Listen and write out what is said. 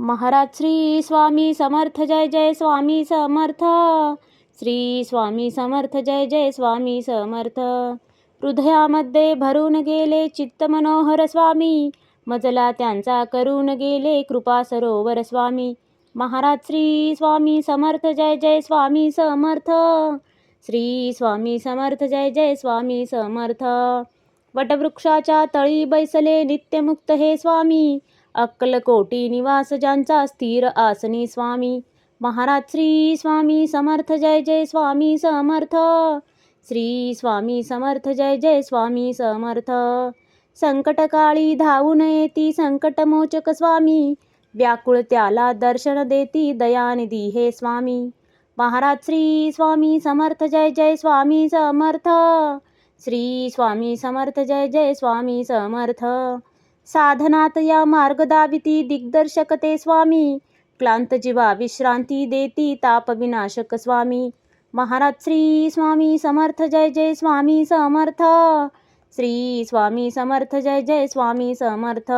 महाराज श्री स्वामी समर्थ, जय जय स्वामी समर्थ. श्री स्वामी समर्थ, जय जय स्वामी समर्थ. हृदयामध्ये भरून गेले चित्त मनोहर स्वामी, मजला त्यांचा करून गेले कृपा सरोवर स्वामी. महाराज श्री स्वामी समर्थ, जय जय स्वामी समर्थ. श्री स्वामी समर्थ, जय जय स्वामी समर्थ. वटवृक्षाच्या तळी बैसले नित्यमुक्त हे स्वामी, अक्कलकोटी निवास ज्यांचा स्थिर आसनी स्वामी. महाराज श्री स्वामी समर्थ, जय जय स्वामी समर्थ. श्री स्वामी समर्थ, जय जय स्वामी समर्थ. संकटकाळी धावून येती संकटमोचक स्वामी, व्याकुळ त्याला दर्शन देती दयानिधी हे स्वामी. महाराज श्री स्वामी समर्थ, जय जय स्वामी समर्थ. श्री स्वामी समर्थ, जय जय स्वामी समर्थ. साधनात या मार्ग दाविती दिग्दर्शक ते स्वामी, क्लांत जीवा विश्रांती देती ताप विनाशक स्वामी. महाराज श्री स्वामी समर्थ, जय जय स्वामी समर्थ. श्री स्वामी समर्थ, जय जय स्वामी समर्थ.